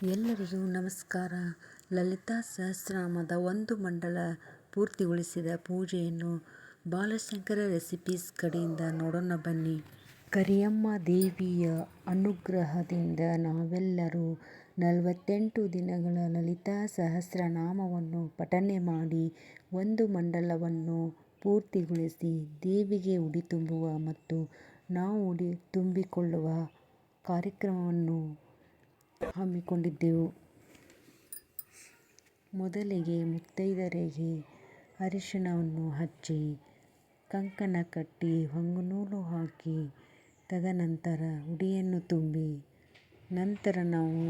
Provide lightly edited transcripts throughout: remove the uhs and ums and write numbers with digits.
ಎಲ್ಲರಿಗೂ ನಮಸ್ಕಾರ. ಲಲಿತಾ ಸಹಸ್ರನಾಮದ ಒಂದು ಮಂಡಲ ಪೂರ್ತಿಗೊಳಿಸಿದ ಪೂಜೆಯನ್ನು ಬಾಲಶಂಕರ ರೆಸಿಪೀಸ್ ಕಡೆಯಿಂದ ನೋಡೋಣ ಬನ್ನಿ. ಕರಿಯಮ್ಮ ದೇವಿಯ ಅನುಗ್ರಹದಿಂದ ನಾವೆಲ್ಲರೂ 48 ದಿನಗಳ ಲಲಿತಾ ಸಹಸ್ರನಾಮವನ್ನು ಪಠನೆ ಮಾಡಿ ಒಂದು ಮಂಡಲವನ್ನು ಪೂರ್ತಿಗೊಳಿಸಿ ದೇವಿಗೆ ಉಡಿ ತುಂಬುವ ಮತ್ತು ನಾವು ಉಡಿ ತುಂಬಿಕೊಳ್ಳುವ ಕಾರ್ಯಕ್ರಮವನ್ನು ಹಮ್ಮಿಕೊಂಡಿದ್ದೆವು. ಮೊದಲಿಗೆ ಮುತ್ತೈದೆಯರಿಗೆ ಅರಿಶಿಣವನ್ನು ಹಚ್ಚಿ ಕಂಕಣ ಕಟ್ಟಿ ಹೊಂಗುನೂಲು ಹಾಕಿ ತದನಂತರ ಉಡಿಯನ್ನು ತುಂಬಿ ನಂತರ ನಾವು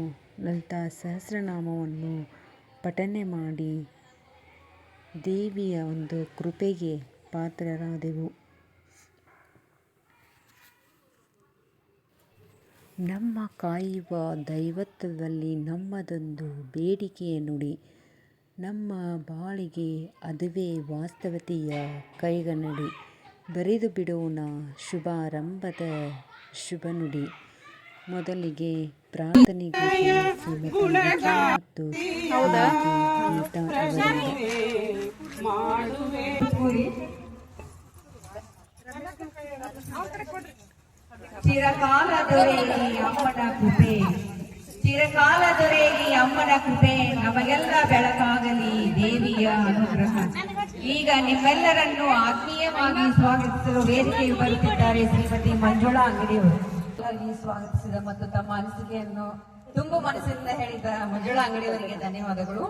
ಲಲಿತಾ ಸಹಸ್ರನಾಮವನ್ನು ಪಠನೆ ಮಾಡಿ ದೇವಿಯ ಒಂದು ಕೃಪೆಗೆ ಪಾತ್ರರಾದೆವು. ನಮ್ಮ ಕಾಯುವ ದೈವತ್ವದಲ್ಲಿ ನಮ್ಮದೊಂದು ಬೇಡಿಕೆಯ ನುಡಿ, ನಮ್ಮ ಬಾಳಿಗೆ ಅದುವೇ ವಾಸ್ತವತೆಯ ಕೈಗನ್ನಡಿ. ಬರೆದು ಬಿಡೋಣ ಶುಭಾರಂಭದ ಶುಭ ನುಡಿ. ಮೊದಲಿಗೆ ಪ್ರಾರ್ಥನೆಗೆ ಮತ್ತು ಗೀತಾ ಚಿರಕಾಲ ದೊರೆಯಿ ಅಮ್ಮನ ಕೃಪೆ, ಚಿರಕಾಲ ದೊರೆಯಿ ಅಮ್ಮನ ಕೃಪೆ, ನಮಗೆಲ್ಲ ಬೆಳಕಾಗಲಿ ದೇವಿಯ ಅನುಗ್ರಹ. ಈಗ ನಿಮ್ಮೆಲ್ಲರನ್ನು ಆತ್ಮೀಯವಾಗಿ ಸ್ವಾಗತಿಸಲು ವೇದಿಕೆಗೆ ಬರುತ್ತಿದ್ದಾರೆ ಶ್ರೀಮತಿ ಮಂಜುಳಾ ಅಂಗಡಿಯವರು. ಸ್ವಾಗತಿಸಿದ ಮತ್ತು ತಮ್ಮ ಅನಿಸಿಕೆಯನ್ನು ತುಂಬು ಮನಸ್ಸಿನಿಂದ ಹೇಳಿದ ಮಂಜುಳಾ ಅಂಗಡಿಯವರಿಗೆ ಧನ್ಯವಾದಗಳು.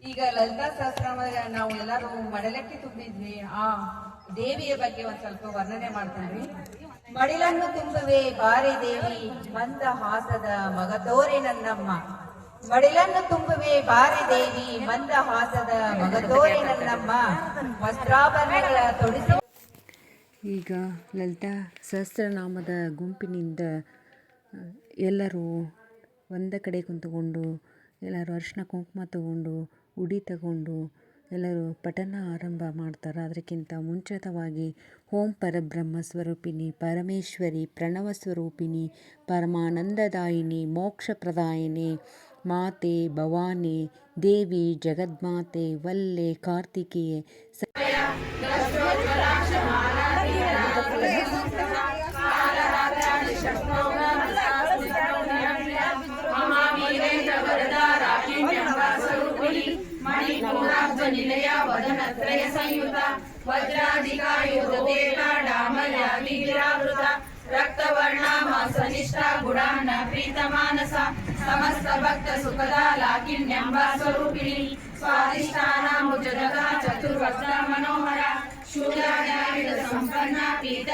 ಈಗ ಲಲಿತಾ ಸಹಸ್ರನಾಮದ ನಾವು ಎಲ್ಲರೂ ಮಡಲಕ್ಕೆ ತುಂಬಿದ್ವಿ. ಆ ದೇವಿಯ ಬಗ್ಗೆ ಒಂದ್ ಸ್ವಲ್ಪ ವರ್ಣನೆ ಮಾಡ್ತೀವಿ. ಮಡಿಲನ್ನು ತುಂಬುವೆ ಬಾರಿ ದೇವಿ, ಮಂದ ಹಾಸದ ಮಗತೋರೆ ನನ್ನಮ್ಮ. ಮಡಿಲನ್ನು ತುಂಬುವೆ ಬಾರಿ ದೇವಿ, ಮಂದ ಹಾಸದ ಮಗತೋರೆ ನನ್ನಮ್ಮ. ವಸ್ತ್ರಾಭರಣಗಳ ತೊಡಿಸಿ. ಈಗ ಲಲಿತಾ ಸಹಸ್ರನಾಮದ ಗುಂಪಿನಿಂದ ಎಲ್ಲರೂ ಒಂದ ಕಡೆ ಕುಂತುಕೊಂಡು ಎಲ್ಲರೂ ಅರಿಶಿನ ಕುಂಕುಮ ತಗೊಂಡು ಉಡಿ ತಗೊಂಡು ಎಲ್ಲರೂ ಪಠಣ ಆರಂಭ ಮಾಡ್ತಾರೆ. ಅದಕ್ಕಿಂತ ಮುಂಚಿತವಾಗಿ ಓಂ ಪರಬ್ರಹ್ಮ ಸ್ವರೂಪಿಣಿ ಪರಮೇಶ್ವರಿ ಪ್ರಣವ ಸ್ವರೂಪಿಣಿ ಪರಮಾನಂದದಾಯಿನಿ ಮೋಕ್ಷಪ್ರದಾಯಿನಿ ಮಾತೆ ಭವಾನಿ ದೇವಿ ಜಗನ್ಮಾತೆ ವಲ್ಲೆ ಕಾರ್ತಿಕೇಯ ನಿಲಯ ವದನತ್ರಯ ಸಂಯುತ ವಜ್ರಾಧಿಕಾಯುಧತೆ ಡಾಮರ್ಯಾದಿಗಿರಾವೃತ ರಕ್ತವರ್ಣ ಮಾಸನಿಷ್ಠ ಗುಡಾನ್ನ ಪ್ರೀತ ಮಾನಸ ಸಮಸ್ತ ಭಕ್ತ ಸುಖದ ಲಾಕಿನ್ಯಂಬ ಸ್ವರೂಪಿಣಿ ಸ್ವಾದಿಷ್ಠಾನ ಮುಜಗ ಚತುರ್ವಕ್ತ ಮನೋಹರ ಶೂಲಾಯುಧ ಸಂಪನ್ನ ಪೀತ.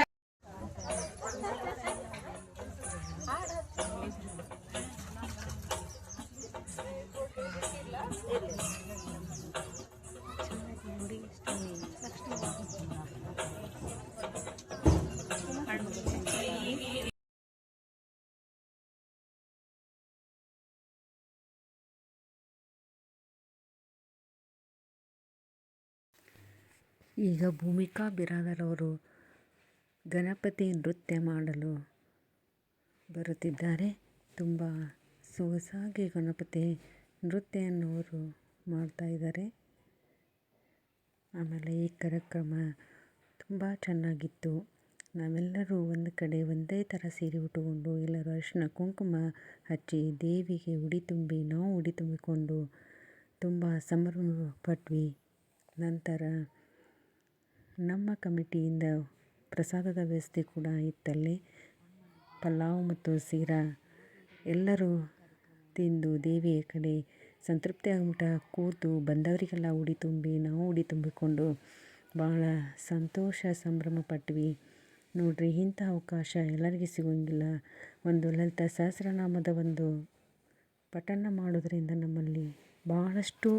ಈಗ ಭೂಮಿಕಾ ಬಿರಾದರ್ ಅವರು ಗಣಪತಿ ನೃತ್ಯ ಮಾಡಲು ಬರುತ್ತಿದ್ದಾರೆ. ತುಂಬ ಸೊಗಸಾಗಿ ಗಣಪತಿ ನೃತ್ಯವನ್ನು ಅವರು ಮಾಡ್ತಾ ಇದ್ದಾರೆ. ಆಮೇಲೆ ಈ ಕಾರ್ಯಕ್ರಮ ತುಂಬ ಚೆನ್ನಾಗಿತ್ತು. ನಾವೆಲ್ಲರೂ ಒಂದು ಕಡೆ ಒಂದೇ ಥರ ಸೀರೆ ಉಟ್ಟುಕೊಂಡು ಎಲ್ಲರೂ ಅರಿಶಿನ ಕುಂಕುಮ ಹಚ್ಚಿ ದೇವಿಗೆ ಉಡಿ ತುಂಬಿ ನಾವು ಉಡಿ ತುಂಬಿಕೊಂಡು ತುಂಬ ಸಂಭ್ರಮ ಪಟ್ವಿ. ನಂತರ ನಮ್ಮ ಕಮಿಟಿಯಿಂದ ಪ್ರಸಾದದ ವ್ಯವಸ್ಥೆ ಕೂಡ ಇತ್ತಲ್ಲಿ. ಪಲಾವ್ ಮತ್ತು ಸೀರಾ ಎಲ್ಲರೂ ತಿಂದು ದೇವಿಯ ಕಡೆ ಸಂತೃಪ್ತಿ ಆಗ್ಬಿಟ್ಟ ಕೂತು ಬಂದವರಿಗೆಲ್ಲ ಉಡಿ ತುಂಬಿ ನಾವು ಉಡಿ ತುಂಬಿಕೊಂಡು ಭಾಳ ಸಂತೋಷ ಸಂಭ್ರಮ ಪಟ್ವಿ. ನೋಡ್ರಿ, ಇಂಥ ಅವಕಾಶ ಎಲ್ಲರಿಗೂ ಸಿಗೋಂಗಿಲ್ಲ. ಒಂದು ಲಲಿತಾ ಸಹಸ್ರನಾಮದ ಒಂದು ಪಠಣ ಮಾಡೋದ್ರಿಂದ ನಮ್ಮಲ್ಲಿ ಬಹಳಷ್ಟು